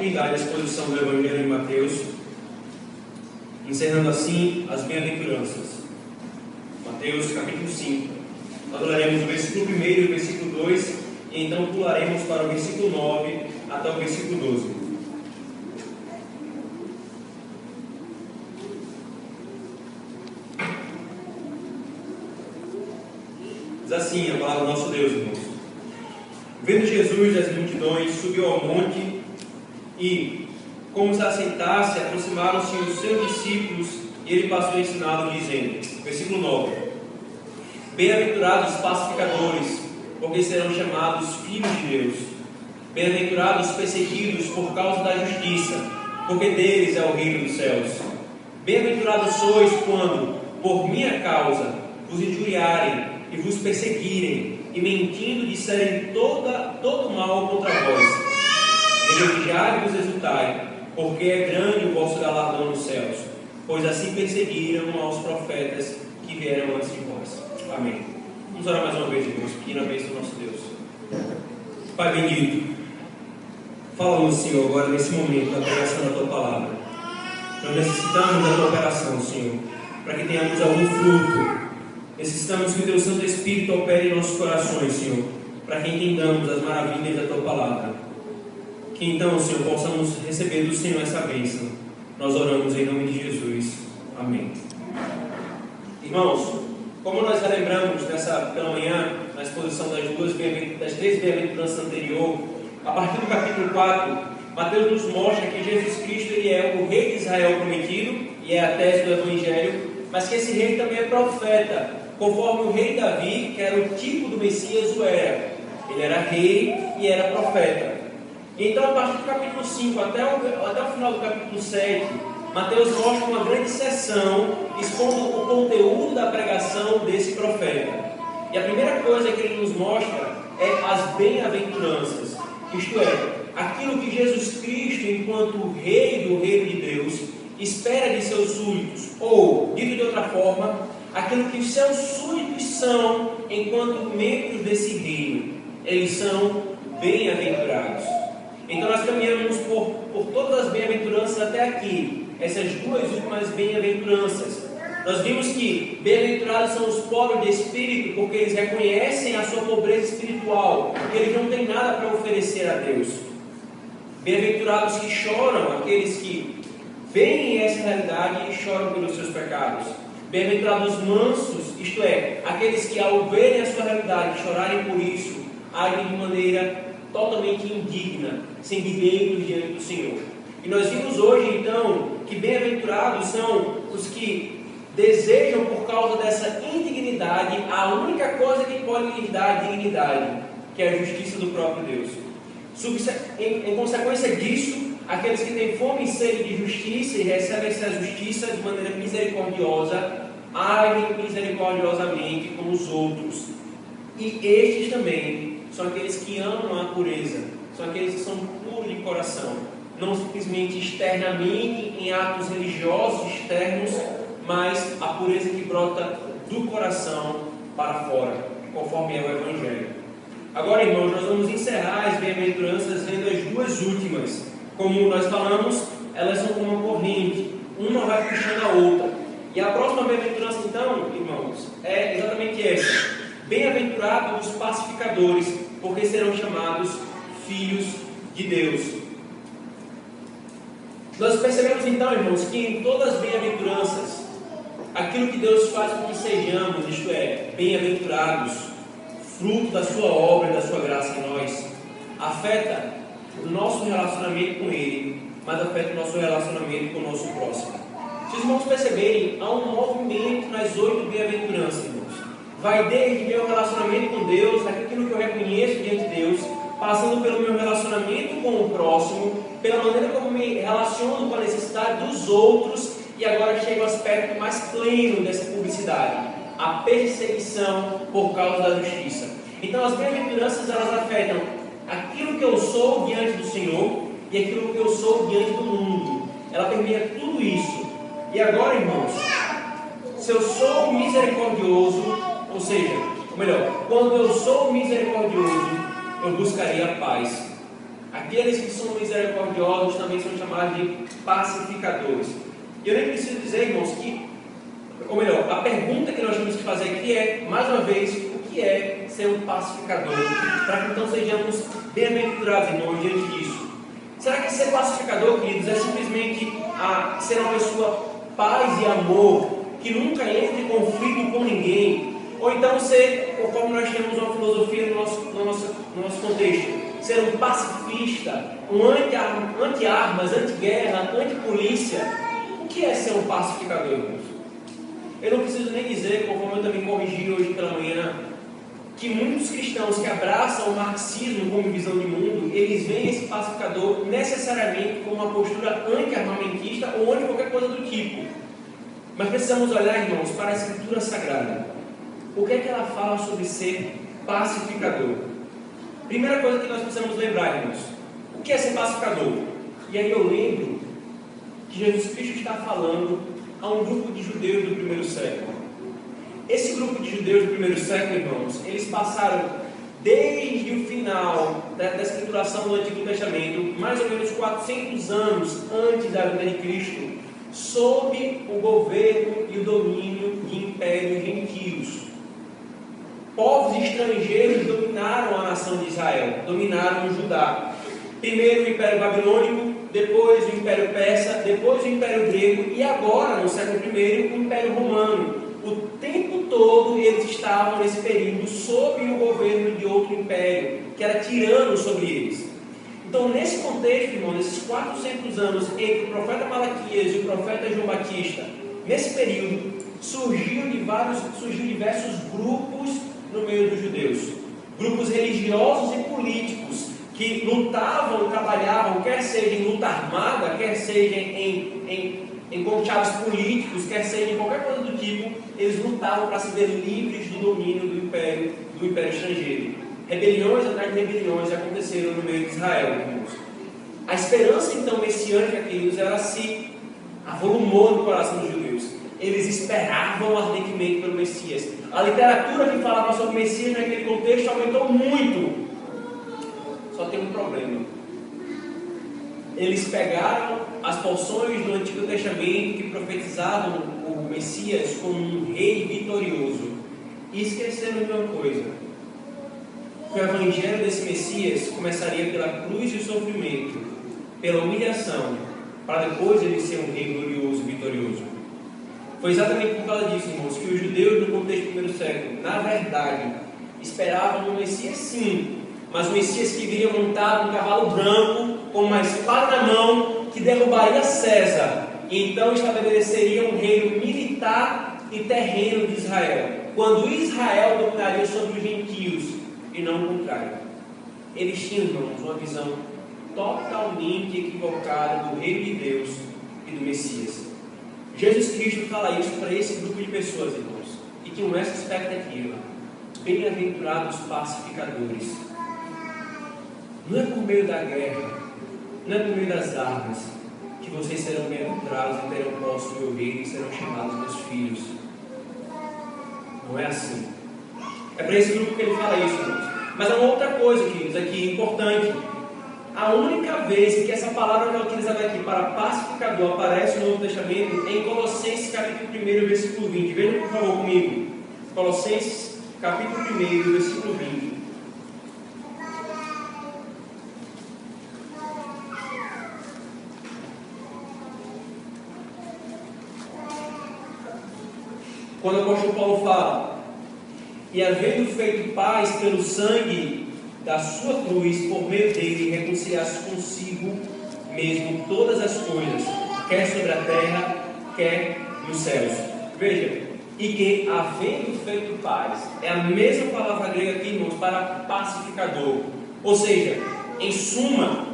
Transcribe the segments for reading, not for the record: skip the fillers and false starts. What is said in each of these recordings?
continuidade à exposição do Evangelho de Mateus, encerrando assim as bem-aventuranças. Mateus capítulo 5. Nós leremos o versículo 1 e o versículo 2, e então pularemos para o versículo 9 até o versículo 12. Diz assim a palavra do nosso Deus, irmãos. Vendo Jesus as multidões, subiu ao monte e, como se assentasse, aproximaram-se os seus discípulos e ele passou ensinado, dizendo, versículo 9: Bem-aventurados pacificadores, porque serão chamados filhos de Deus. Bem-aventurados perseguidos por causa da justiça, porque deles é o reino dos céus. Bem-aventurados sois quando, por minha causa, vos injuriarem e vos perseguirem, e mentindo disserem todo mal contra vós. Regocijai e vos exultai, porque é grande o vosso galardão nos céus, pois assim perseguiram aos profetas que vieram antes de vós. Amém. Vamos orar mais uma vez, irmãos, pedindo a bênção do nosso Deus. Pai bendito, fala-nos, Senhor, agora nesse momento da pregação da Tua palavra. Nós necessitamos da Tua operação, Senhor, para que tenhamos algum fruto. Necessitamos que o Teu Santo Espírito opere em nossos corações, Senhor, para que entendamos as maravilhas da Tua palavra. Que então, Senhor, possamos receber do Senhor essa bênção. Nós oramos em nome de Jesus. Amém. Irmãos, como nós relembramos pela manhã, na exposição das três bem-aventuranças anteriores, a partir do capítulo 4, Mateus nos mostra que Jesus Cristo ele é o rei de Israel prometido, e é a tese do Evangelho, mas que esse rei também é profeta, conforme o rei Davi, que era o tipo do Messias, o era. Ele era rei e era profeta. Então, a partir do capítulo 5 até o final do capítulo 7, Mateus mostra uma grande sessão expondo o conteúdo da pregação desse profeta. E a primeira coisa que ele nos mostra é as bem-aventuranças, isto é, aquilo que Jesus Cristo, enquanto rei do reino de Deus, espera de seus súditos, ou, dito de outra forma, aquilo que os seus súditos são enquanto membros desse reino. Eles são bem-aventurados. Então nós caminhamos por todas as bem-aventuranças até aqui, essas duas últimas bem-aventuranças. Nós vimos que bem-aventurados são os pobres de espírito, porque eles reconhecem a sua pobreza espiritual, porque eles não têm nada para oferecer a Deus. Bem-aventurados que choram, aqueles que veem essa realidade e choram pelos seus pecados. Bem-aventurados mansos, isto é, aqueles que ao verem a sua realidade chorarem por isso, agem de maneira totalmente indigna, sentimentos diante do Senhor. E nós vimos hoje então que bem-aventurados são os que desejam, por causa dessa indignidade, a única coisa que pode lhes dar dignidade, que é a justiça do próprio Deus. Em consequência disso, aqueles que têm fome e sede de justiça e recebem essa justiça de maneira misericordiosa, agem misericordiosamente com os outros. E estes também são aqueles que amam a pureza, são aqueles que são puros de coração, não simplesmente externamente em atos religiosos externos, mas a pureza que brota do coração para fora, conforme é o Evangelho. Agora, irmãos, nós vamos encerrar as bem-aventuranças vendo as duas últimas. Como nós falamos, elas são como uma corrente, uma vai puxando a outra. E a próxima bem-aventurança, então, irmãos, é exatamente essa: bem-aventurados os pacificadores, porque serão chamados filhos de Deus. Nós percebemos então, irmãos, que em todas as bem-aventuranças, aquilo que Deus faz com que sejamos, isto é, bem-aventurados, fruto da sua obra e da sua graça em nós, afeta o nosso relacionamento com Ele, mas afeta o nosso relacionamento com o nosso próximo. Se os irmãos perceberem, há um movimento nas 8 bem-aventuranças, irmãos. Vai desde meu relacionamento com Deus, aquilo que eu reconheço diante de Deus, passando pelo meu relacionamento com o próximo, pela maneira como me relaciono com a necessidade dos outros, e agora chega o aspecto mais pleno dessa publicidade: a perseguição por causa da justiça. Então as bem-aventuranças, elas afetam aquilo que eu sou diante do Senhor e aquilo que eu sou diante do mundo. Ela permeia tudo isso. E agora, irmãos, se eu sou misericordioso, ou seja, ou melhor, quando eu sou misericordioso, eu buscarei a paz. Aqueles que são misericordiosos também são chamados de pacificadores. E eu nem preciso dizer, irmãos, ou melhor, a pergunta que nós temos que fazer aqui é, mais uma vez, o que é ser um pacificador? Para que então sejamos bem-aventurados, irmãos, diante disso. Será que ser pacificador, queridos, é simplesmente ser uma pessoa paz e amor, que nunca entra em conflito com ninguém? Ou então ser, conforme nós temos uma filosofia no nosso contexto, ser um pacifista, um anti-armas, anti-guerra, anti-polícia? O que é ser um pacificador, irmãos? Eu não preciso nem dizer, conforme eu também corrigi hoje pela manhã, que muitos cristãos que abraçam o marxismo como visão de mundo, eles veem esse pacificador necessariamente como uma postura anti-armamentista ou anti qualquer coisa do tipo. Mas precisamos olhar, irmãos, para a Escritura Sagrada. O que é que ela fala sobre ser pacificador? Primeira coisa que nós precisamos lembrar, irmãos, o que é ser pacificador? E aí eu lembro que Jesus Cristo está falando a um grupo de judeus do primeiro século. Esse grupo de judeus do primeiro século, irmãos, eles passaram desde o final da escrituração do Antigo Testamento, mais ou menos 400 anos antes da vinda de Cristo, sob o governo e o domínio de impérios gentios. Povos estrangeiros dominaram a nação de Israel, dominaram o Judá. Primeiro o Império Babilônico, depois o Império Persa, depois o Império Grego e agora, no século I, o Império Romano. O tempo todo eles estavam nesse período sob o governo de outro império, que era tirano sobre eles. Então, nesse contexto, irmão, nesses 400 anos entre o profeta Malaquias e o profeta João Batista, nesse período surgiu diversos grupos no meio dos judeus, grupos religiosos e políticos que lutavam, trabalhavam, quer seja em luta armada, quer seja em conchados políticos, quer seja em qualquer coisa do tipo, eles lutavam para se ver livres do domínio do império estrangeiro. Rebeliões atrás de rebeliões aconteceram no meio de Israel, irmãos. A esperança então messiânica, queridos, ela se avolumou no coração dos judeus. Eles esperavam ardentemente pelo Messias. A literatura que falava sobre o Messias naquele contexto aumentou muito. Só tem um problema. Eles pegaram as porções do Antigo Testamento que profetizavam o Messias como um rei vitorioso e esqueceram de uma coisa: que o evangelho desse Messias começaria pela cruz e o sofrimento, pela humilhação, para depois ele ser um rei glorioso e vitorioso. Foi exatamente por causa disso, irmãos, que os judeus no contexto do primeiro século, na verdade, esperavam um Messias sim, mas um Messias que viria montado num cavalo branco, com uma espada na mão, que derrubaria César, e então estabeleceria um reino militar e terreno de Israel, quando Israel dominaria sobre os gentios, e não o contrário. Eles tinham, irmãos, uma visão totalmente equivocada do reino de Deus e do Messias. Jesus Cristo fala isso para esse grupo de pessoas, irmãos, e tinham essa expectativa: bem-aventurados pacificadores. Não é por meio da guerra, não é por meio das armas que vocês serão bem-aventurados e terão posse do meu reino e serão chamados meus filhos. Não é assim. É para esse grupo que ele fala isso, irmãos. Mas há uma outra coisa, queridos, aqui importante. A única vez que essa palavra que é utilizada aqui para pacificador aparece no Novo Testamento é em Colossenses capítulo 1, versículo 20. Vejam por favor comigo. Colossenses capítulo 1, versículo 20. Quando o apóstolo Paulo fala: e havendo feito paz pelo sangue da sua cruz, por meio dele reconciliasse consigo mesmo todas as coisas, quer sobre a terra, quer nos céus. Veja, e que havendo feito paz, é a mesma palavra grega aqui, irmãos, para pacificador. Ou seja, em suma,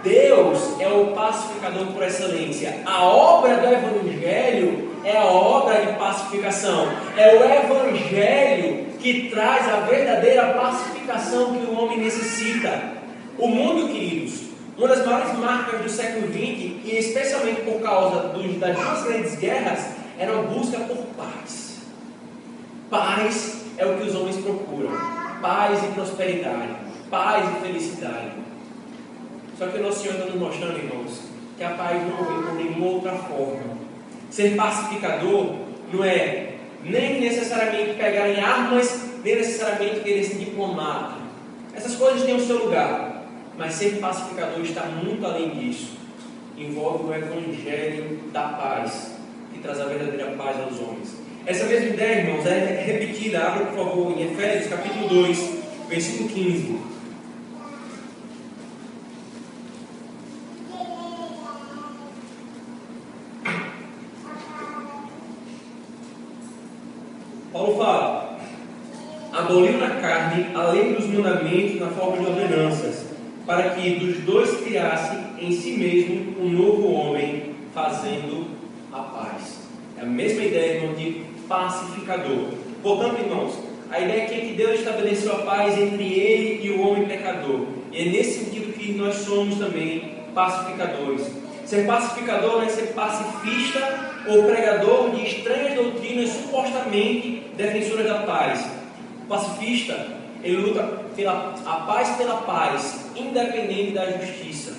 Deus é o pacificador por excelência. A obra do Evangelho é a obra de pacificação. É o Evangelho que traz a verdadeira pacificação que o homem necessita. O mundo, queridos, uma das maiores marcas do século XX, e especialmente por causa das duas grandes guerras, era a busca por paz. Paz é o que os homens procuram. Paz e prosperidade. Paz e felicidade. Só que o Nosso Senhor está nos mostrando, irmãos, que a paz não vem por nenhuma outra forma. Ser pacificador não é nem necessariamente pegar em armas, nem necessariamente querer ser diplomata. Essas coisas têm o seu lugar, mas ser pacificador está muito além disso. Envolve o Evangelho da paz, que traz a verdadeira paz aos homens. Essa mesma ideia, irmãos, é repetida. Abra, por favor, em Efésios capítulo 2, versículo 15. Paulo fala: aboliu na carne a lei dos mandamentos na forma de ordenanças, para que dos dois criasse em si mesmo um novo homem, fazendo a paz. É a mesma ideia, irmão, de pacificador. Portanto, irmãos, a ideia aqui é que Deus estabeleceu a paz entre ele e o homem pecador. E é nesse sentido que nós somos também pacificadores. Ser pacificador não é ser pacifista ou pregador de estranhas doutrinas supostamente defensoras da paz. O pacifista, ele luta pela paz, independente da justiça.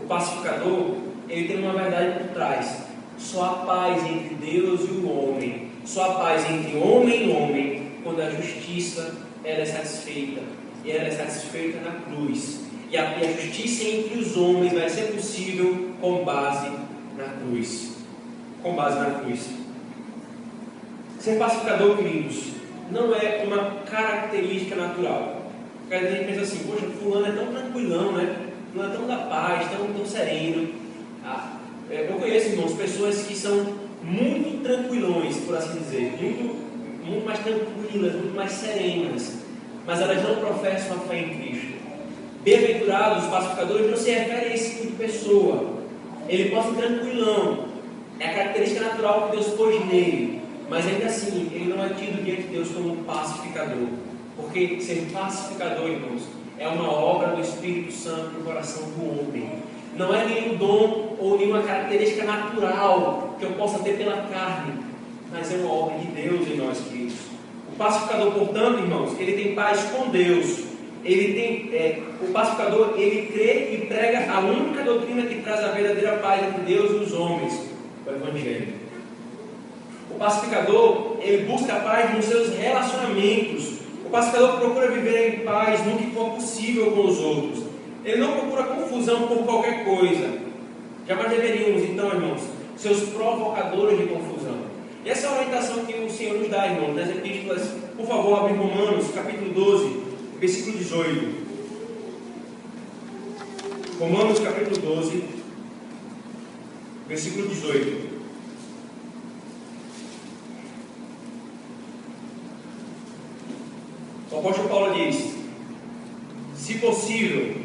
O pacificador, ele tem uma verdade por trás. Só a paz entre Deus e o homem, só a paz entre homem e homem, quando a justiça ela é satisfeita. E ela é satisfeita na cruz. E a justiça entre os homens vai ser possível com base na cruz. Com base na cruz. Ser pacificador, queridos, não é uma característica natural. Porque a gente pensa assim: poxa, fulano é tão tranquilão, né? Fulano é tão da paz, tão sereno. Eu conheço, irmãos, pessoas que são muito tranquilões, por assim dizer, muito mais tranquilas, muito mais serenas, mas elas não professam a fé em Cristo. Bem-aventurados, os pacificadores, não se refere a esse tipo de pessoa. Ele pode ser tranquilão, é a característica natural que Deus pôs nele, mas ainda assim, ele não é tido diante de Deus como um pacificador, porque ser pacificador, irmãos, é uma obra do Espírito Santo no coração do homem. Não é nenhum dom ou nenhuma característica natural que eu possa ter pela carne, mas é uma obra de Deus em nós, queridos. O pacificador, portanto, irmãos, ele tem paz com Deus. O pacificador, ele crê e prega a única doutrina que traz a verdadeira paz entre Deus e os homens, o Evangelho. O pacificador, ele busca a paz nos seus relacionamentos. O pacificador procura viver em paz no que for possível com os outros. Ele não procura confusão por qualquer coisa. Jamais deveríamos, então, irmãos, ser os provocadores de confusão. E essa é a orientação que o Senhor nos dá, irmãos, nas epístolas. Por favor, abre Romanos, capítulo 12, versículo 18. Romanos, capítulo 12, versículo 18. O apóstolo Paulo diz: se possível,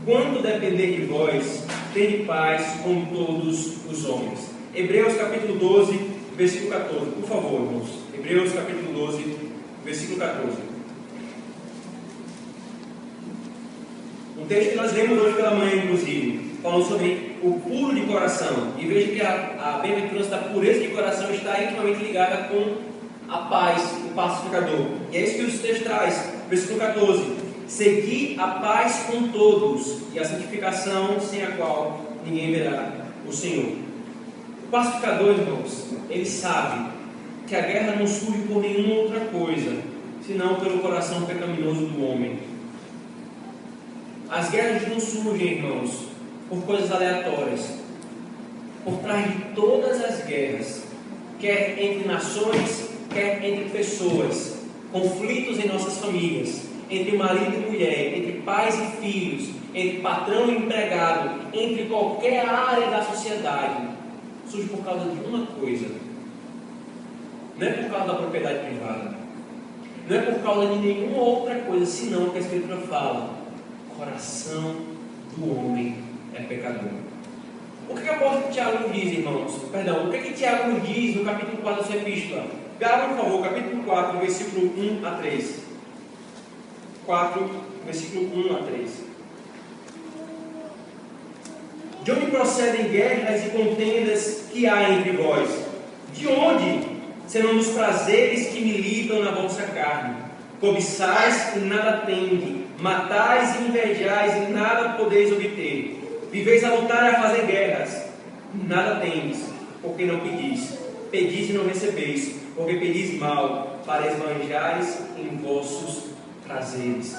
quando depender de vós, tende paz com todos os homens. Hebreus capítulo 12, versículo 14. Por favor, irmãos. Hebreus capítulo 12, versículo 14. Um texto que nós lemos hoje pela manhã, inclusive, falando sobre o puro de coração. E veja que a bem-aventurança da pureza de coração está intimamente ligada com a paz, o pacificador. E é isso que o texto traz. Versículo 14. Segui a paz com todos e a santificação, sem a qual ninguém verá o Senhor. O pacificador, irmãos, ele sabe que a guerra não surge por nenhuma outra coisa, senão pelo coração pecaminoso do homem. As guerras não surgem, irmãos, por coisas aleatórias. Por trás de todas as guerras, quer entre nações, quer entre pessoas, conflitos em nossas famílias, entre marido e mulher, entre pais e filhos, entre patrão e empregado, entre qualquer área da sociedade, surge por causa de uma coisa. Não é por causa da propriedade privada, não é por causa de nenhuma outra coisa, senão o que a Escritura fala: o coração do homem é pecador. O que o apóstolo Tiago nos diz, irmãos? Perdão, o que Tiago nos diz no capítulo 4 da sua epístola? Abra, por favor, capítulo 4, versículo 1 a 3. 4, versículo 1 a 3. De onde procedem guerras e contendas que há entre vós? De onde? Senão dos prazeres que militam na vossa carne. Cobiçais e nada tende, matais e invejais e nada podeis obter. Viveis a lutar e a fazer guerras. Nada tendes, porque não pedis. Pedis e não recebeis, porque pedis mal, para esbanjares em vossos prazeres.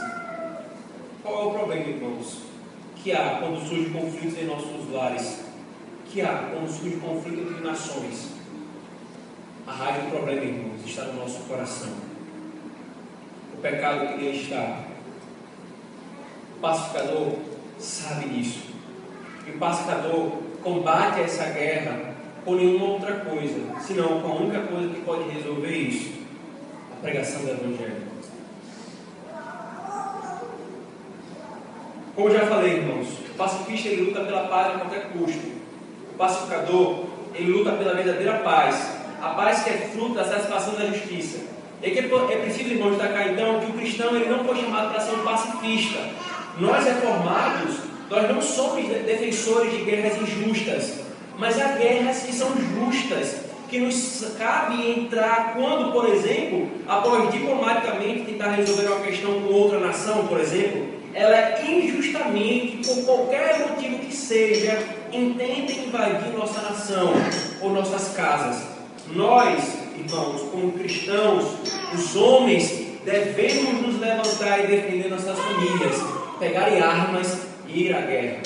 Qual é o problema, irmãos? Que há quando surge conflitos em nossos lares? Que há quando surge conflito entre nações? A raiz do problema, irmãos, está no nosso coração. O pecado que nele está. O pacificador sabe disso. E o pacificador combate essa guerra por nenhuma outra coisa, senão com a única coisa que pode resolver isso: a pregação do Evangelho. Como eu já falei, irmãos, o pacifista ele luta pela paz a qualquer custo. O pacificador ele luta pela verdadeira paz, a paz que é fruto da satisfação da justiça. E aqui é preciso, irmãos, destacar então que o cristão ele não foi chamado para ser um pacifista. Nós reformados, nós não somos defensores de guerras injustas, mas há guerras que são justas, que nos cabe entrar quando, por exemplo, após diplomaticamente tentar resolver uma questão com outra nação, por exemplo, ela injustamente, por qualquer motivo que seja, intenta invadir nossa nação ou nossas casas. Nós, irmãos, como cristãos, os homens, devemos nos levantar e defender nossas famílias, pegarem armas e ir à guerra.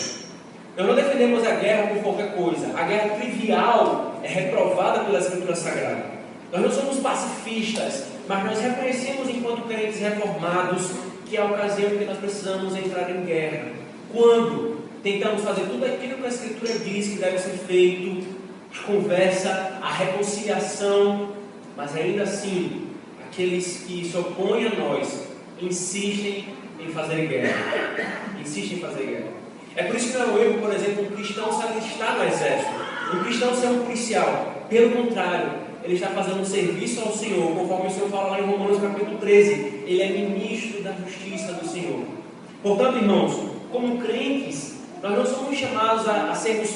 Nós não defendemos a guerra por qualquer coisa. A guerra trivial é reprovada pela Escritura Sagrada. Nós não somos pacifistas, mas nós reconhecemos enquanto crentes reformados que é a ocasião em que nós precisamos entrar em guerra. Quando tentamos fazer tudo aquilo que a Escritura diz que deve ser feito, a conversa, a reconciliação, mas ainda assim, aqueles que se opõem a nós insistem em fazer guerra. Insistem em fazer guerra. É por isso que não é um erro, por exemplo, um cristão se alistar no exército, um cristão ser um policial. Pelo contrário, ele está fazendo um serviço ao Senhor, conforme o Senhor fala lá em Romanos capítulo 13. Ele é ministro da justiça do Senhor. Portanto, irmãos, como crentes, nós não somos chamados a sermos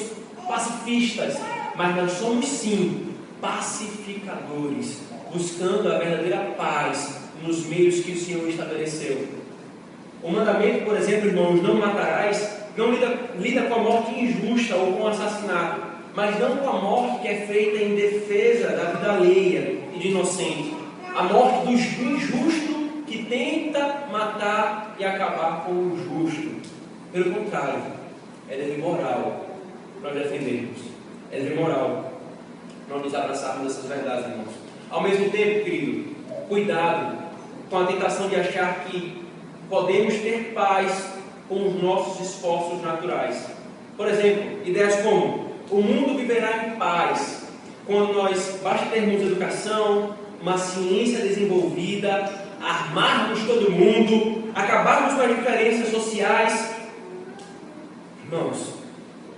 pacifistas, mas nós somos sim pacificadores, buscando a verdadeira paz nos meios que o Senhor estabeleceu. O mandamento, por exemplo, irmãos, não matarás, não lida com a morte injusta ou com o assassinato, mas não com a morte que é feita em defesa da vida alheia e de inocente. A morte do injusto que tenta matar e acabar com o justo. Pelo contrário, é dever moral nós defendermos. É dever moral nós nos abraçarmos dessas verdades, irmãos. Ao mesmo tempo, querido, cuidado com a tentação de achar que podemos ter paz com os nossos esforços naturais. Por exemplo, ideias como: o mundo viverá em paz quando nós basta termos educação, uma ciência desenvolvida, armarmos todo mundo, acabarmos com as diferenças sociais. Irmãos,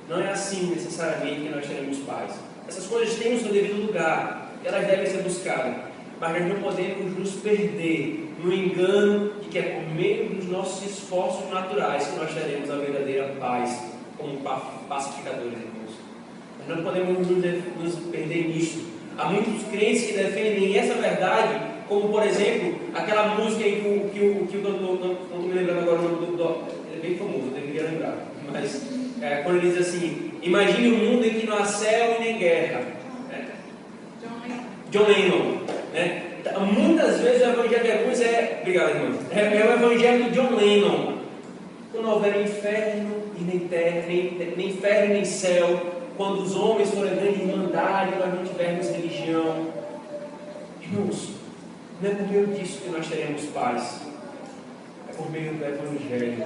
não é assim necessariamente que nós teremos paz. Essas coisas têm o seu devido lugar, elas devem ser buscadas, mas nós não podemos nos perder no engano de que é por meio dos nossos esforços naturais que nós teremos a verdadeira paz como pacificadores, irmãos. Nós não podemos nos perder nisso. Há muitos crentes que defendem essa verdade, como por exemplo, aquela música em que o cantor, não estou me lembrando agora o nome do ele é bem famoso, eu deveria lembrar, mas quando ele diz assim: imagine um mundo em que não há céu e nem guerra. John Lennon, né? Muitas vezes o evangelho de alguns obrigado, irmão, é o evangelho de John Lennon. Quando não houver inferno e nem terra, nem inferno nem céu, quando os homens forem grande irmandade, nós não tivermos religião. Irmãos, não é por meio disso que nós teremos paz, é por meio do evangelho.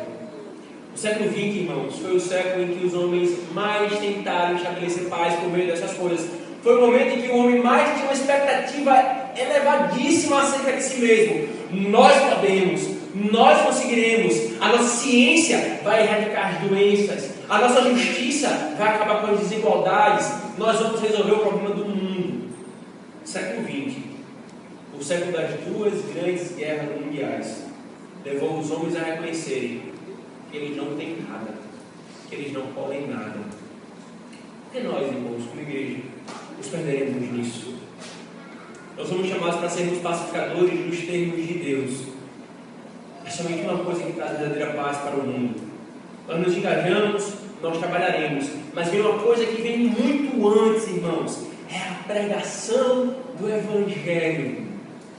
O século XX, irmãos, foi o século em que os homens mais tentaram estabelecer paz por meio dessas coisas. Foi o momento em que o homem mais tinha uma expectativa elevadíssima acerca de si mesmo. Nós podemos, nós conseguiremos, a nossa ciência vai erradicar as doenças, a nossa justiça vai acabar com as desigualdades, nós vamos resolver o problema do mundo. Século XX, o século das duas grandes guerras mundiais, levou os homens a reconhecerem que eles não têm nada, que eles não podem nada. Por que nós, irmãos, como igreja, nos perderemos nisso? Nós somos chamados para sermos pacificadores nos termos de Deus. É somente uma coisa que traz verdadeira paz para o mundo. Nós nos engajamos nós trabalharemos. Mas vem uma coisa que vem muito antes, irmãos. É a pregação do Evangelho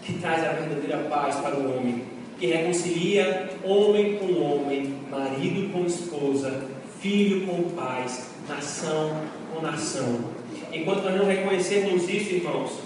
que traz a verdadeira paz para o homem, que reconcilia homem com homem, marido com esposa, filho com pais, nação com nação. Enquanto nós não reconhecermos isso, irmãos,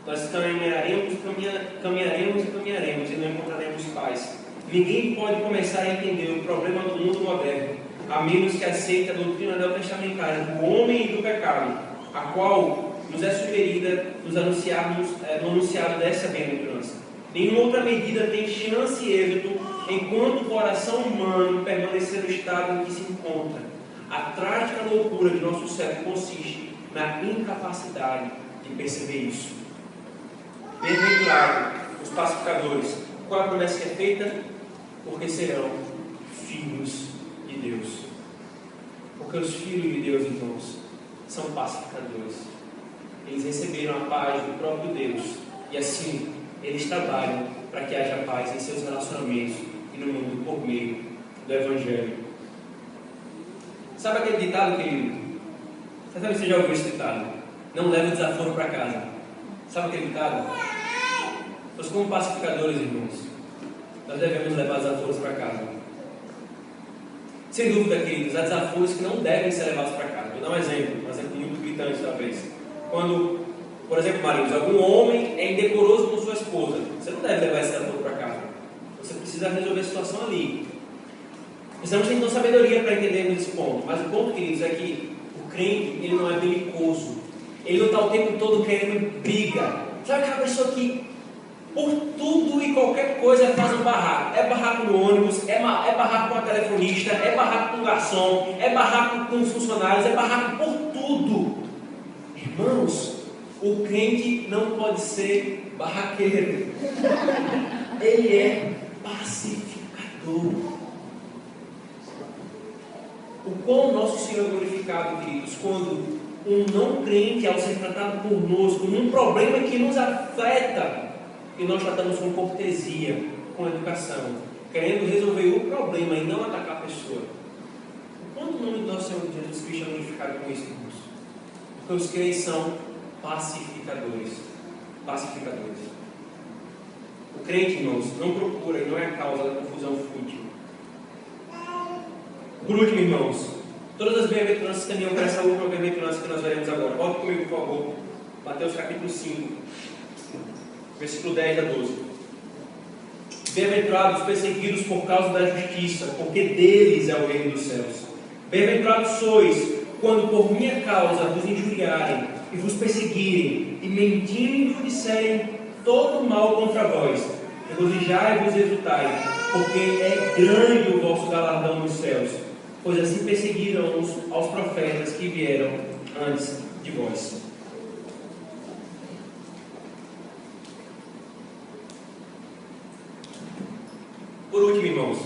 nós caminharemos e não encontraremos paz. Ninguém pode começar a entender o problema do mundo moderno, a menos que aceite a doutrina neotestamentária do homem e do pecado, a qual nos é sugerida no anunciado dessa bem-aventurança. Nenhuma outra medida tem chance e êxito enquanto o coração humano permanecer no estado em que se encontra. A trágica loucura de nosso século consiste na incapacidade de perceber isso. Bem-aventurado os pacificadores. Qual a promessa que é feita? Porque serão filhos de Deus. Porque os filhos de Deus, irmãos, são pacificadores. Eles receberam a paz do próprio Deus. E assim, eles trabalham para que haja paz em seus relacionamentos e no mundo por meio do Evangelho. Sabe aquele ditado, querido? Você já ouviu esse ditado? Não leva o desaforo para casa. Sabe aquele ditado? Nós, como pacificadores, irmãos, nós devemos levar desaforos para casa. Sem dúvida, queridos, há desaforos que não devem ser levados para casa. Vou dar um exemplo muito gritante talvez. Quando, por exemplo, maridos, algum homem é indecoroso com sua esposa, você não deve levar esse desaforo para casa. Você precisa resolver a situação ali. Precisamos ter então sabedoria para entendermos esse ponto. Mas o ponto, queridos, é que o crente, ele não é belicoso. Ele não está o tempo todo querendo briga. Sabe aquela pessoa que por tudo e qualquer coisa faz um barraco? É barraco no ônibus, é barraco com a telefonista, é barraco com o garçom, é barraco com os funcionários, é barraco por tudo. Irmãos, o crente não pode ser barraqueiro. Ele é pacificador. O quão nosso Senhor é glorificado, queridos, quando um não crente, ao ser tratado conosco, num problema que nos afeta, e nós tratamos com cortesia, com educação, querendo resolver o problema e não atacar a pessoa. O quanto o nome do nosso Senhor Jesus Cristo é glorificado com isso, irmãos? Porque os crentes são pacificadores. Pacificadores. O crente, irmãos, não procura e não é a causa da confusão fútil. Por último, irmãos, todas as bem-aventuranças caminham para essa última bem-aventurança que nós veremos agora. Volte comigo, por favor. Mateus capítulo 5, versículo 10 a 12. Bem-aventurados os perseguidos por causa da justiça, porque deles é o reino dos céus. Bem-aventurados sois, quando por minha causa vos injuriarem e vos perseguirem, e mentindo disserem todo mal contra vós. Regozijai-vos e exultai, porque é grande o vosso galardão nos céus, pois assim perseguiram aos profetas que vieram antes de vós. Por último, irmãos,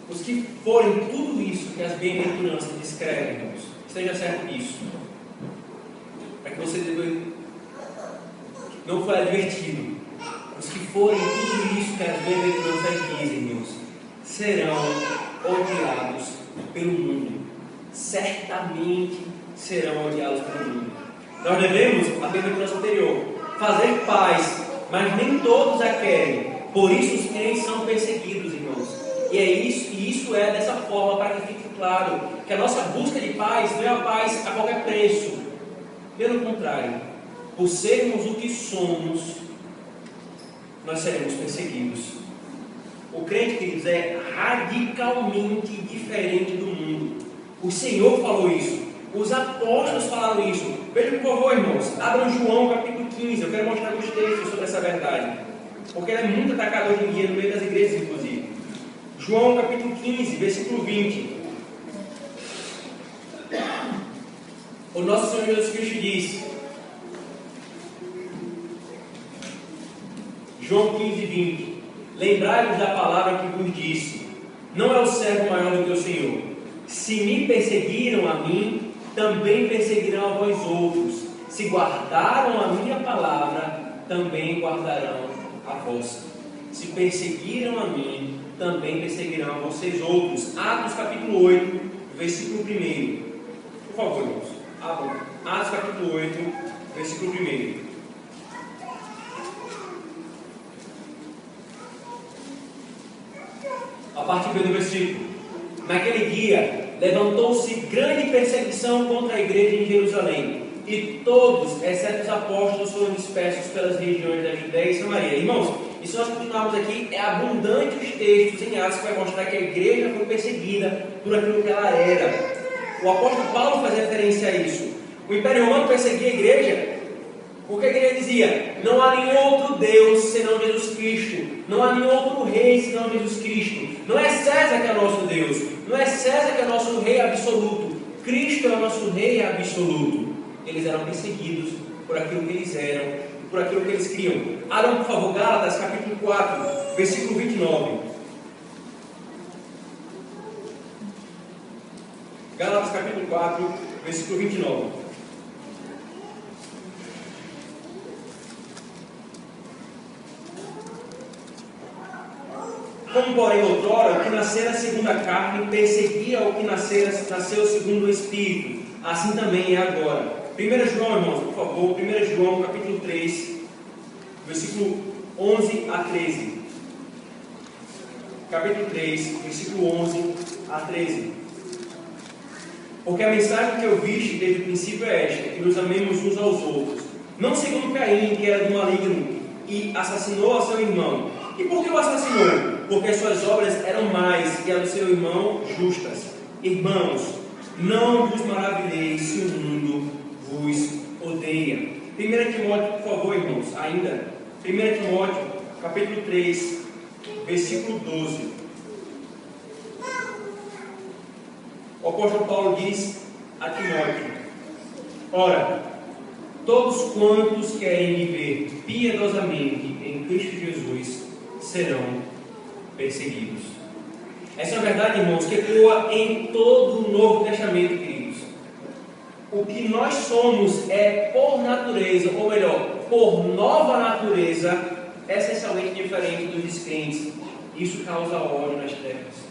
os que forem tudo isso que as bem-aventuranças descrevem, irmãos, esteja certo disso, para que você não foi advertido. Os que forem tudo isso que as bem-aventuranças dizem, irmãos, serão odiados pelo mundo. Certamente serão odiados pelo mundo. Nós devemos, a bem-aventurança anterior, fazer paz, mas nem todos a querem. Por isso os crentes são perseguidos, irmãos. E isso é dessa forma, para que fique claro que a nossa busca de paz não é a paz a qualquer preço. Pelo contrário, por sermos o que somos, nós seremos perseguidos. O crente, queridos, é radicalmente diferente do mundo. O Senhor falou isso. Os apóstolos falaram isso. Vejam, por favor, irmãos, abram João capítulo 15. Eu quero mostrar os textos sobre essa verdade, porque ela é muito atacada hoje em dia, no meio das igrejas, inclusive. João capítulo 15, versículo 20. O nosso Senhor Jesus Cristo diz, João 15, 20: lembrai-vos da palavra que vos disse, não é o servo maior do que o Senhor. Se me perseguiram a mim, também perseguirão a vós outros. Se guardaram a minha palavra, também guardarão a vossa. Se perseguiram a mim, também perseguirão a vocês outros. Atos capítulo 8, versículo 1. Por favor, irmãos. Atos capítulo 8, versículo 1. A partir do versículo. Naquele dia, levantou-se grande perseguição contra a igreja em Jerusalém, e todos, exceto os apóstolos, foram dispersos pelas regiões da Judéia e Samaria. Irmãos, e se nós continuarmos aqui, é abundante os textos em Atos que vai mostrar que a igreja foi perseguida por aquilo que ela era. O apóstolo Paulo faz referência a isso. O Império Romano perseguia a igreja, porque a igreja dizia: não há nenhum outro Deus senão Jesus Cristo, não há nenhum outro rei senão Jesus Cristo. Não é César que é nosso Deus, não é César que é nosso rei absoluto, Cristo é o nosso rei absoluto. Eles eram perseguidos por aquilo que eles eram, por aquilo que eles criam. Abram, por favor, Gálatas capítulo 4, versículo 29. Gálatas capítulo 4, versículo 29. Como, porém, outrora, o que nascera segundo a carne perseguia o que nasceu segundo o Espírito, assim também é agora. 1 João, irmãos, por favor, 1 João capítulo 3, versículo 11 a 13. Capítulo 3, versículo 11 a 13. Porque a mensagem que eu viste desde o princípio é esta: que nos amemos uns aos outros, não segundo Caim, que era do maligno, e assassinou a seu irmão. E por que o assassinou? Porque as suas obras eram mais que a do seu irmão justas. Irmãos, não vos maravilheis se o mundo vos odeia. 1 Timóteo, por favor, irmãos, ainda. 1 Timóteo, capítulo 3, versículo 12. O apóstolo Paulo diz a Timóteo: ora, todos quantos querem viver piedosamente em Cristo Jesus serão perseguidos. Essa é uma verdade, irmãos, que ecoa em todo o Novo Testamento, queridos. O que nós somos é, por natureza, ou melhor, por nova natureza, essencialmente diferente dos descrentes. Isso causa ódio nas terras.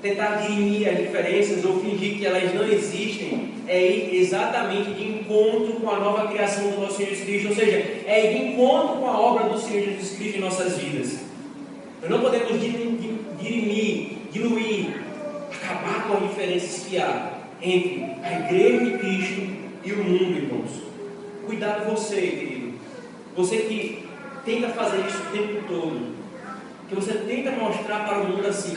Tentar dirimir as diferenças ou fingir que elas não existem é ir exatamente de encontro com a nova criação do nosso Senhor Jesus Cristo, ou seja, é ir de encontro com a obra do Senhor Jesus Cristo em nossas vidas. Nós não podemos dirimir, diluir, acabar com as diferenças que há entre a igreja de Cristo e o mundo, irmãos. Cuidado você, querido. Você que tenta fazer isso o tempo todo, que você tenta mostrar para o mundo assim: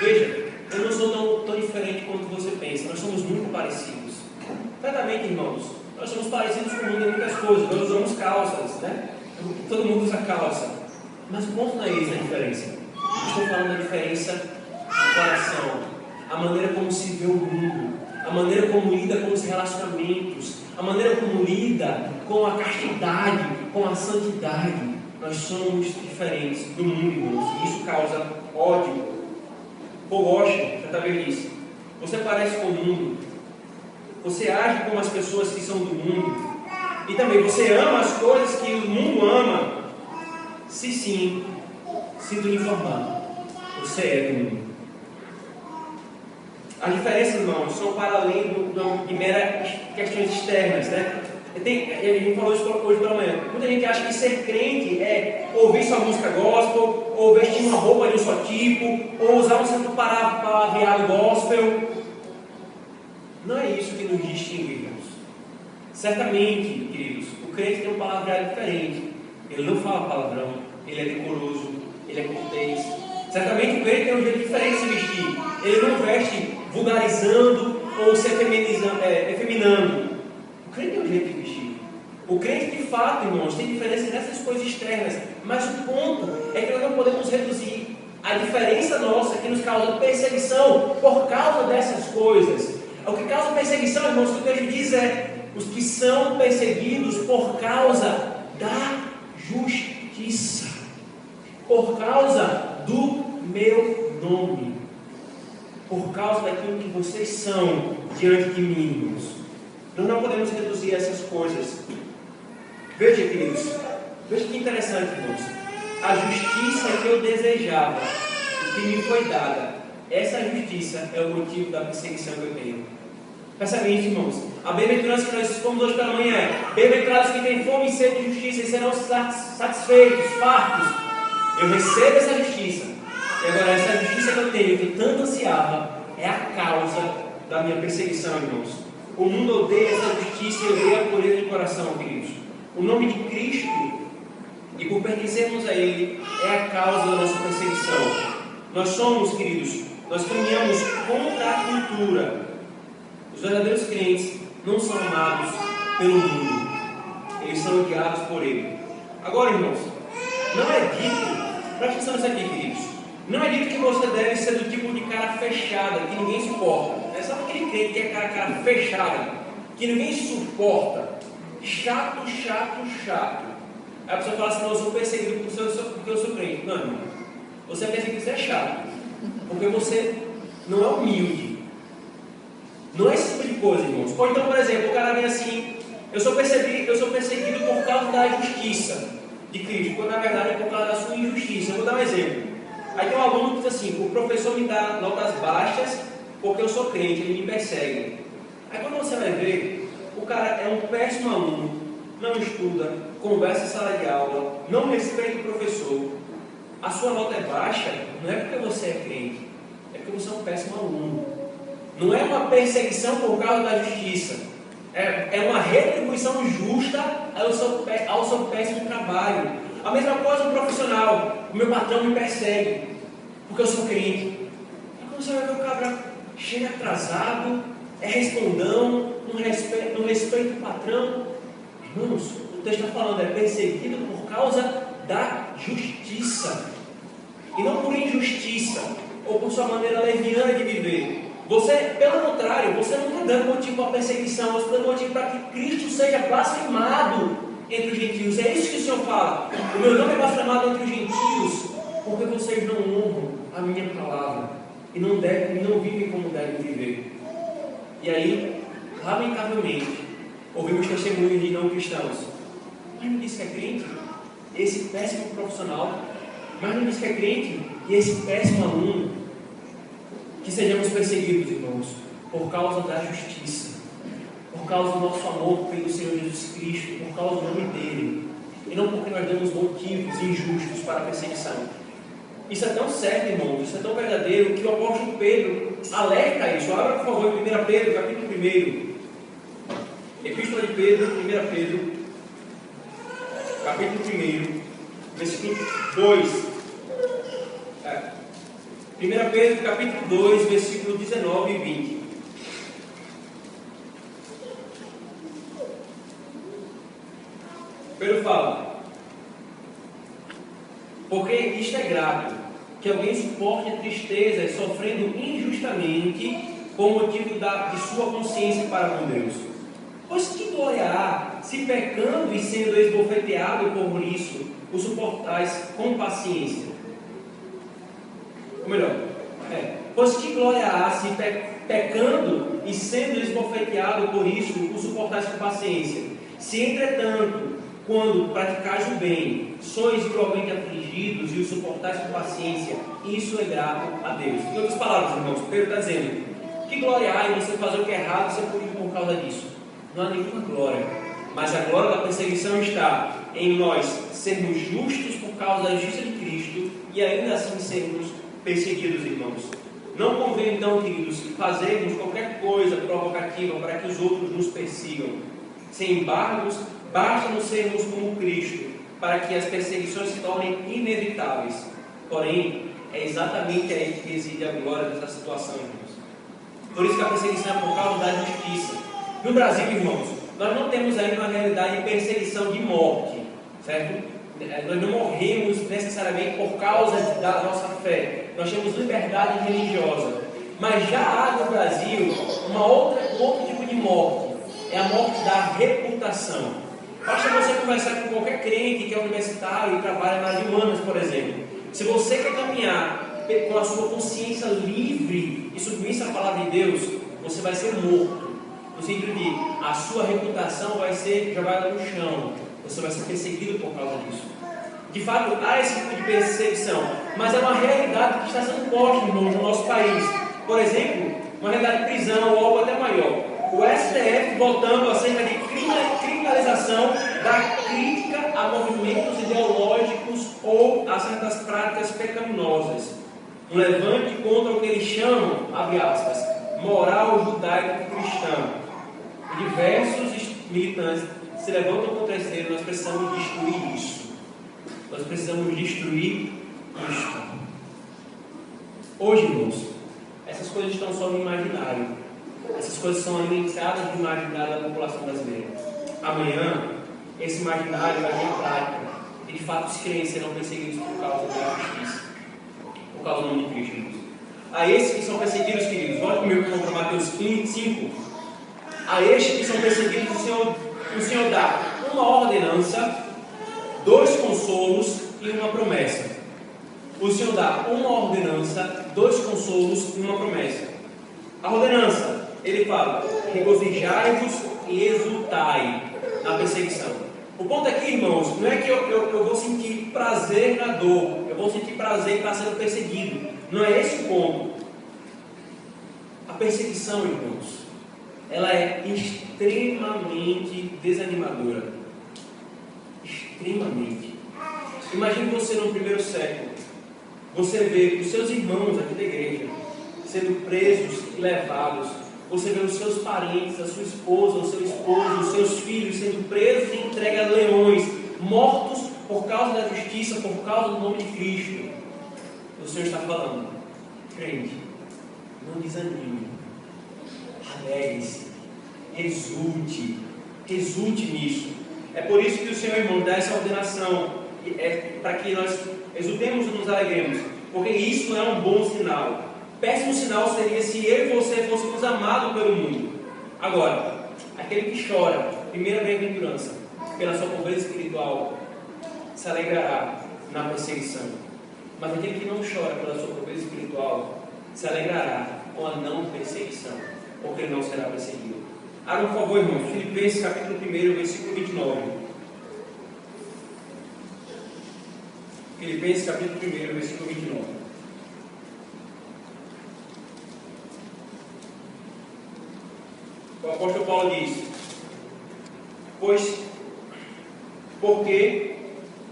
veja, eu não sou tão diferente quanto você pensa, nós somos muito parecidos. Certamente, irmãos, nós somos parecidos com o mundo em muitas coisas. Nós usamos calças, né? Todo mundo usa calça. Mas o ponto não é isso a diferença. Estou falando da diferença do coração, a maneira como se vê o mundo, a maneira como lida com os relacionamentos, a maneira como lida com a castidade, com a santidade. Nós somos diferentes do mundo, irmãos, e isso causa ódio. Paul Washer certa vez disse: você parece com o mundo, você age como as pessoas que são do mundo, e também você ama as coisas que o mundo ama. Se sim, sinto lhe informar, você é do mundo. As diferenças, irmãos, são para além de meras questões externas, né? A gente falou isso hoje pela manhã. Muita gente acha que ser crente é ouvir sua música gospel, ou vestir uma roupa de um só tipo, ou usar um certo palavreado gospel. Não é isso que nos distingue, irmãos. Certamente, queridos, o crente tem um palavreado diferente. Ele não fala palavrão, ele é decoroso, ele é cortês. Certamente o crente tem um jeito diferente de se vestir. Ele não veste vulgarizando ou se efeminando. O crente tem um jeito de vestir. O crente, de fato, irmãos, tem diferença nessas coisas externas. Mas o ponto é que nós não podemos reduzir a diferença nossa que nos causa perseguição por causa dessas coisas. O que causa perseguição, irmãos, que o texto diz é: os que são perseguidos por causa da justiça, por causa do meu nome, por causa daquilo que vocês são diante de mim, irmãos. Nós não podemos reduzir essas coisas. Veja, queridos, veja que interessante, irmãos. A justiça que eu desejava, o que me foi dada. Essa justiça é o motivo da perseguição que eu tenho. Percebe isso, irmãos? A bem-aventurança que nós fomos hoje pela manhã é: bem-aventurados que têm fome e sede de justiça e serão satisfeitos, fartos. Eu recebo essa justiça. E agora, essa justiça que eu tenho, que eu tanto ansiava, é a causa da minha perseguição, irmãos. O mundo odeia essa justiça e odeia a pureza de coração, queridos. O nome de Cristo, e por pertencermos a Ele, é a causa da nossa perseguição. Nós somos, queridos, nós caminhamos contra a cultura. Os verdadeiros crentes não são amados pelo mundo, eles são odiados por Ele. Agora, irmãos, não é dito, presta atenção nisso aqui, queridos, não é dito que você deve ser do tipo de cara fechada, que ninguém suporta. É só aquele crente que é cara fechada, que ninguém suporta, chato. Aí a pessoa fala assim: não, eu sou perseguido porque eu sou crente. Não, irmão, você é perseguido porque você é chato, porque você não é humilde. Não é esse tipo de coisa, irmãos. Ou então, por exemplo, o cara vem assim: eu sou perseguido por causa da justiça de Cristo, quando na verdade é por causa da sua injustiça. Eu vou dar um exemplo. Aí tem um aluno que diz assim: o professor me dá notas baixas porque eu sou crente, ele me persegue. Aí quando você vai ver, o cara é um péssimo aluno, não estuda, conversa em sala de aula, não respeita o professor. A sua nota é baixa, não é porque você é crente, é porque você é um péssimo aluno. Não é uma perseguição por causa da justiça, é uma retribuição justa ao seu péssimo trabalho. A mesma coisa no profissional: o meu patrão me persegue porque eu sou crente. E quando você vai ver, o cabra chega atrasado, é respondão, não respeita o patrão. Irmãos, o texto está falando, é perseguido por causa da justiça, e não por injustiça, ou por sua maneira leviana de viver. Você, pelo contrário, você não está dando motivo para perseguição, você está dando motivo para que Cristo seja blasfemado entre os gentios. É isso que o Senhor fala: o meu nome é blasfemado entre os gentios, porque vocês não honram a minha palavra, e não vivem como devem viver. E aí, lamentavelmente, ouvimos testemunhos de não cristãos: mas não diz que é crente? Esse péssimo profissional, mas não diz que é crente? E esse péssimo aluno? Que sejamos perseguidos, irmãos, por causa da justiça, por causa do nosso amor pelo Senhor Jesus Cristo, por causa do nome dele, e não porque nós damos motivos injustos para a perseguição. Isso é tão certo, irmãos, isso é tão verdadeiro, que o apóstolo Pedro alerta isso. Abra, por favor, em 1 Pedro, capítulo 1. Epístola de Pedro, 1 Pedro, capítulo 1, versículo 2. 1 Pedro, capítulo 2, versículo 19 e 20. Pedro fala: porque isto é grato, que alguém suporte a tristeza sofrendo injustamente por motivo de sua consciência para com Deus. Pois que glória há, se pecando e sendo esbofeteado por isso, o suportais com paciência? Ou melhor, pois que glória há, se pecando e sendo esbofeteado por isso, o suportais com paciência? Se entretanto, quando praticais o bem, sois igualmente afligidos e o suportais com paciência, isso é grato a Deus. Em outras palavras, irmãos, Pedro está dizendo: que glória há em você fazer o que é errado e ser punido por causa disso? Não há nenhuma glória, mas a glória da perseguição está em nós sermos justos por causa da justiça de Cristo e ainda assim sermos perseguidos, irmãos. Não convém então, queridos, fazermos qualquer coisa provocativa para que os outros nos persigam. Sem embargo, basta-nos sermos como Cristo para que as perseguições se tornem inevitáveis. Porém, é exatamente aí que reside a glória dessa situação, irmãos. Por isso que a perseguição é por causa da justiça. No Brasil, irmãos, nós não temos ainda uma realidade de perseguição de morte, certo? Nós não morremos necessariamente por causa da nossa fé. Nós temos liberdade religiosa. Mas já há no Brasil um outro tipo de morte. É a morte da reputação. Basta você conversar com qualquer crente que é universitário e trabalha na área de humanas, por exemplo. Se você quer caminhar com a sua consciência livre e submissa à palavra de Deus, você vai ser morto. No sentido de, a sua reputação vai ser jogada no chão. Você vai ser perseguido por causa disso. De fato, há esse tipo de perseguição, mas é uma realidade que está sendo posta, irmãos, no nosso país. Por exemplo, uma realidade de prisão ou algo até maior. O STF votando acerca de criminalização da crítica a movimentos ideológicos ou a certas práticas pecaminosas. Um levante contra o que eles chamam, abre aspas, moral judaico-cristã. Diversos militantes se levantam contra esse erro. Nós precisamos destruir isso. Nós precisamos destruir isto. Hoje, irmãos, essas coisas estão só no imaginário. Essas coisas são alimentadas no imaginário da população brasileira. Amanhã, esse imaginário vai vir à prática. E de fato, os crentes serão perseguidos por causa da justiça. Por causa do nome de Cristo, irmãos. A esses que são perseguidos, queridos, olha comigo para Mateus 5. A estes que são perseguidos, o Senhor dá uma ordenança, 2 consolos e uma promessa. O Senhor dá uma ordenança, 2 consolos e uma promessa. A ordenança, ele fala: regozijai-vos e exultai na perseguição. O ponto aqui, irmãos, não é que eu vou sentir prazer na dor, eu vou sentir prazer em estar sendo perseguido. Não é esse o ponto. A perseguição, irmãos, ela é extremamente desanimadora. Extremamente. Imagine você no primeiro século. Você vê os seus irmãos aqui da igreja sendo presos e levados. Você vê os seus parentes, a sua esposa, o seu esposo, os seus filhos sendo presos e entregues a leões, mortos por causa da justiça, por causa do nome de Cristo. O Senhor está falando: crente, não desanime, alegre-se, resulte nisso. É por isso que o Senhor, irmão, dá essa ordenação, para que nós exultemos e nos alegremos, porque isso é um bom sinal. Péssimo sinal seria se eu e você fôssemos amados pelo mundo. Agora, aquele que chora, primeira bem-aventurança, pela sua pobreza espiritual, se alegrará na perseguição. Mas aquele que não chora pela sua pobreza espiritual, se alegrará com a não perseguição, porque ele não será perseguido. Abra, por favor, irmãos, Filipenses capítulo 1, versículo 29. Filipenses capítulo 1, versículo 29. O apóstolo Paulo diz: porque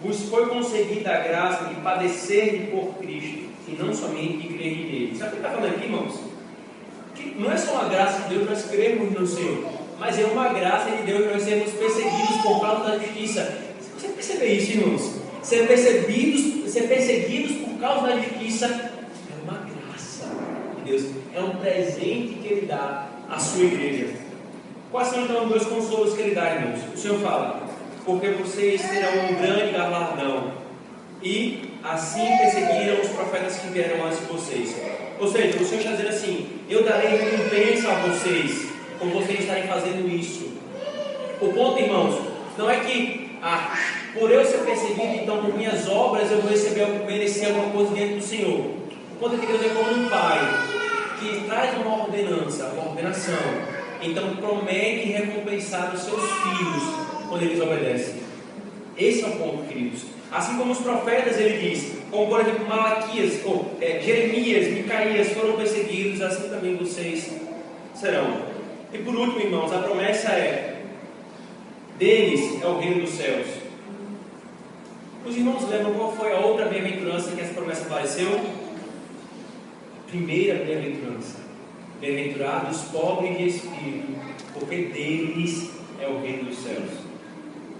vos foi concedida a graça de padecer por Cristo, e não somente de crer nele. Sabe o que está falando aqui, irmãos? Que não é só uma graça de Deus nós crermos no Senhor, mas é uma graça de Deus nós sermos perseguidos por causa da justiça. Você percebe isso, irmãos? Ser perseguidos por causa da justiça é uma graça de Deus, é um presente que Ele dá à sua igreja. Quais são então os 2 consolos que Ele dá, irmãos? O Senhor fala: porque vocês terão um grande galardão, e assim perseguiram os profetas que vieram antes de vocês. Ou seja, o Senhor está dizendo assim: eu darei recompensa a vocês por vocês estarem fazendo isso. O ponto, irmãos, não é que por eu ser perseguido, então por minhas obras eu vou merecer alguma coisa diante do Senhor. O ponto é que Deus é como um pai que traz uma ordenação, então promete recompensar os seus filhos quando eles obedecem. Esse é o ponto, queridos. Assim como os profetas, ele diz, como por exemplo Malaquias, Jeremias, Micaías foram perseguidos, assim também vocês serão. E por último, irmãos, a promessa é: deles é o reino dos céus. Os irmãos lembram qual foi a outra bem-aventurança que essa promessa apareceu? Primeira bem-aventurança: bem-aventurados os pobres de espírito, porque deles é o reino dos céus.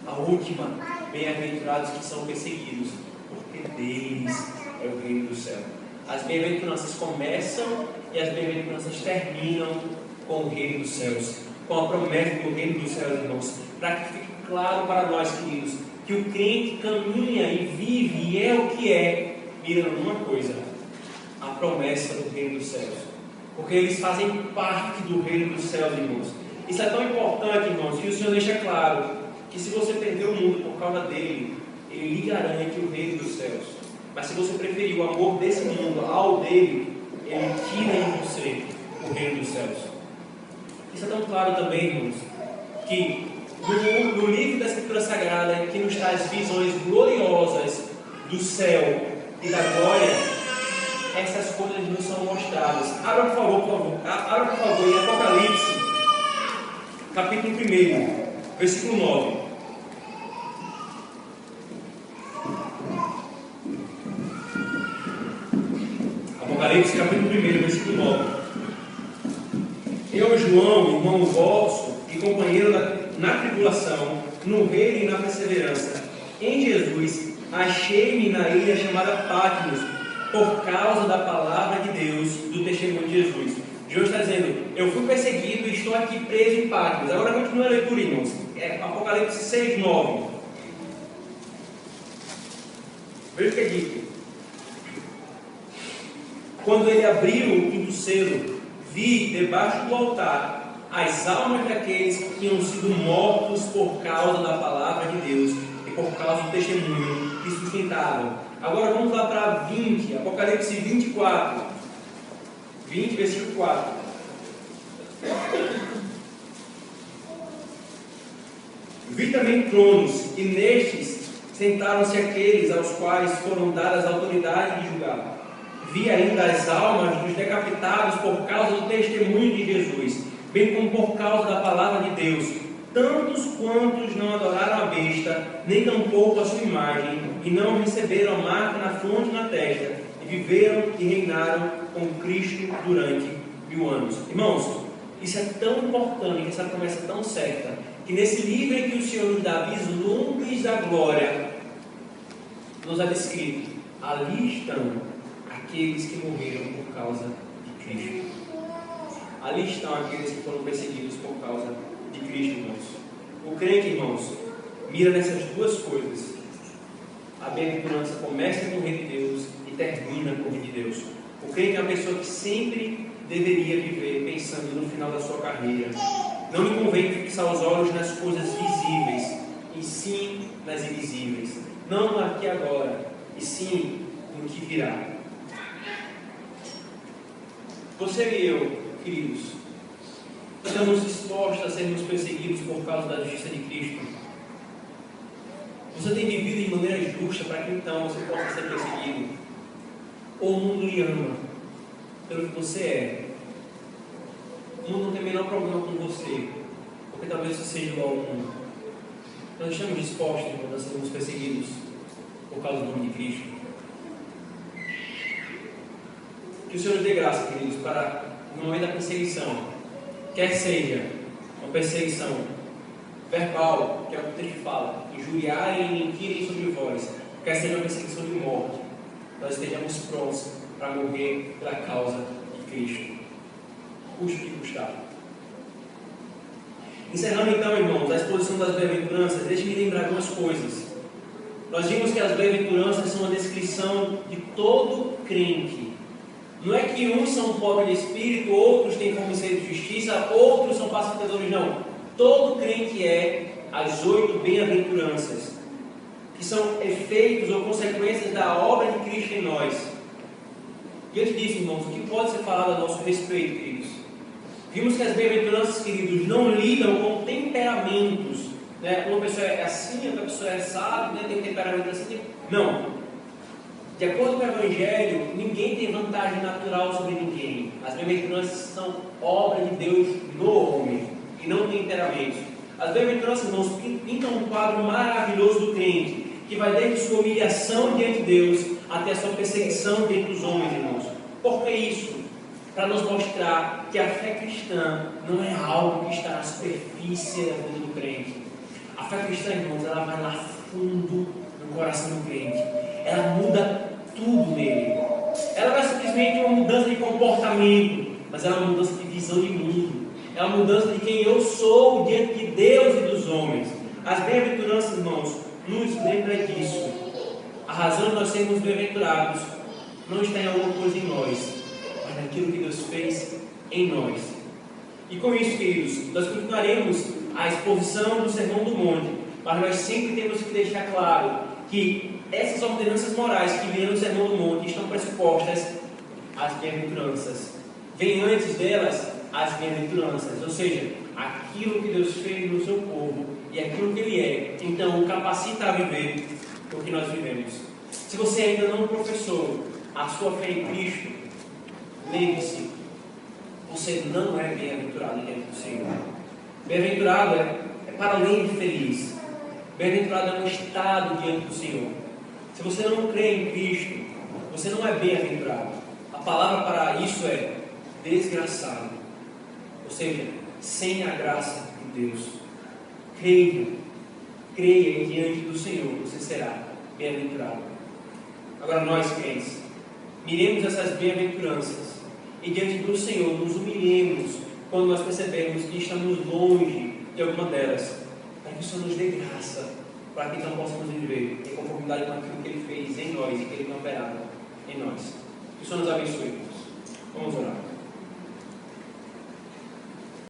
A última: bem-aventurados que são perseguidos, porque deles é o reino dos céus. As bem-aventuranças começam e as bem-aventuranças terminam com o reino dos céus, com a promessa do reino dos céus, irmãos. Para que fique claro para nós, queridos, que o crente caminha e vive e é o que é, mirando uma coisa: a promessa do reino dos céus, porque eles fazem parte do reino dos céus, irmãos. Isso é tão importante, irmãos, que o Senhor deixa claro que se você perder o mundo por causa dele, ele lhe garante o reino dos céus. Mas se você preferir o amor desse mundo ao dele, ele tira em você o reino dos céus. Isso é tão claro também, irmãos, que no livro da Escritura Sagrada, que nos traz visões gloriosas do céu e da glória, essas coisas não são mostradas. Abra por favor, em Apocalipse, capítulo 1, versículo 9. Apocalipse, capítulo 1, versículo 9. Eu, João, irmão vosso e companheiro na tribulação, no reino e na perseverança, em Jesus, achei-me na ilha chamada Patmos, por causa da palavra de Deus, do testemunho de Jesus. João está dizendo, eu fui perseguido e estou aqui preso em Patmos. Agora continua a leitura, irmãos. Apocalipse 6, 9. Veja o que é dito. Quando ele abriu o quinto selo, vi debaixo do altar as almas daqueles que tinham sido mortos por causa da palavra de Deus e por causa do testemunho que sustentavam. Agora vamos lá para 20, Apocalipse 24, 20, versículo 4. Vi também tronos, e nestes sentaram-se aqueles aos quais foram dadas a autoridade de julgar. Vi ainda as almas dos decapitados por causa do testemunho de Jesus, bem como por causa da palavra de Deus, tantos quantos não adoraram a besta, nem tampouco a sua imagem, e não receberam a marca na fronte e na testa, e viveram e reinaram com Cristo durante 1000 anos. Irmãos, isso é tão importante, essa promessa é tão certa, que nesse livro em que o Senhor nos dá vislumbres da glória, nos é descrito, ali estão aqueles que morreram por causa de Cristo. Ali estão aqueles que foram perseguidos por causa de Cristo, irmãos. O crente, irmãos, mira nessas duas coisas. A bem-aventurança começa com o reino de Deus e termina com o reino de Deus. O crente é uma pessoa que sempre deveria viver pensando no final da sua carreira. Não lhe convém fixar os olhos nas coisas visíveis, e sim nas invisíveis. Não no aqui e agora, e sim no que virá. Você e eu, queridos, estamos dispostos a sermos perseguidos por causa da justiça de Cristo? Você tem vivido de maneira justa para que então você possa ser perseguido? Ou o mundo lhe ama pelo que você é? O mundo não tem o menor problema com você, porque talvez você seja igual ao mundo. Nós estamos dispostos, irmãos, a sermos perseguidos por causa do nome de Cristo? Que o Senhor nos dê graça, queridos, para no momento da perseguição, quer seja uma perseguição verbal, que é o que o texto fala, injuriarem e mentirem sobre vós, quer seja uma perseguição de morte, nós estejamos prontos para morrer pela causa de Cristo, custe o que custar. Encerrando então, irmãos, a exposição das bem-aventuranças, deixe-me lembrar algumas coisas. Nós vimos que as bem-aventuranças são uma descrição de todo crente. Não é que uns são pobres de espírito, outros têm fome e sede de justiça, outros são pacificadores, não. Todo crente é as 8 bem-aventuranças, que são efeitos ou consequências da obra de Cristo em nós. Diante disso, irmãos, o que pode ser falado a nosso respeito, queridos? Vimos que as bem-aventuranças, queridos, não lidam com temperamentos, né? Uma pessoa é assim, outra pessoa é assado, né? Tem temperamento assim. Não. De acordo com o Evangelho, ninguém tem vantagem natural sobre ninguém. As bem-aventuranças são obra de Deus no homem e não temperamentos. As bem-aventuranças, irmãos, pintam um quadro maravilhoso do crente, que vai desde sua humilhação diante de Deus até a sua perseguição diante dos homens, irmãos. Por que isso? Para nos mostrar que a fé cristã não é algo que está na superfície da vida do crente. A fé cristã, irmãos, ela vai lá fundo no coração do crente. Ela muda tudo nele. Ela não é simplesmente uma mudança de comportamento, mas ela é uma mudança de visão de mundo. É uma mudança de quem eu sou diante de Deus e dos homens. As bem-aventuranças, irmãos, nos lembra disso. A razão de nós sermos bem-aventurados não está em alguma coisa em nós, mas naquilo que Deus fez em nós. E com isso, queridos, nós continuaremos a exposição do Sermão do Monte, mas nós sempre temos que deixar claro que essas ordenanças morais que vêm no Sermão do Monte estão pressupostas às bem-aventuranças. Vem antes delas as bem-aventuranças, ou seja, aquilo que Deus fez no seu povo e aquilo que Ele é, então o capacita a viver o que nós vivemos. Se você ainda não professou a sua fé em Cristo, lembre-se, você não é bem-aventurado diante do Senhor. Bem-aventurado é para além de feliz. Bem-aventurado é um estado diante do Senhor. Se você não crê em Cristo, você não é bem-aventurado. A palavra para isso é desgraçado. Ou seja, sem a graça de Deus. Creia diante do Senhor, você será bem-aventurado. Agora nós, crentes, miremos essas bem-aventuranças e diante do Senhor nos humilhemos quando nós percebemos que estamos longe de alguma delas, para que o Senhor nos dê graça, para que então possamos viver em conformidade com aquilo que Ele fez em nós e que Ele tem operado em nós. Que o Senhor nos abençoe. Vamos orar.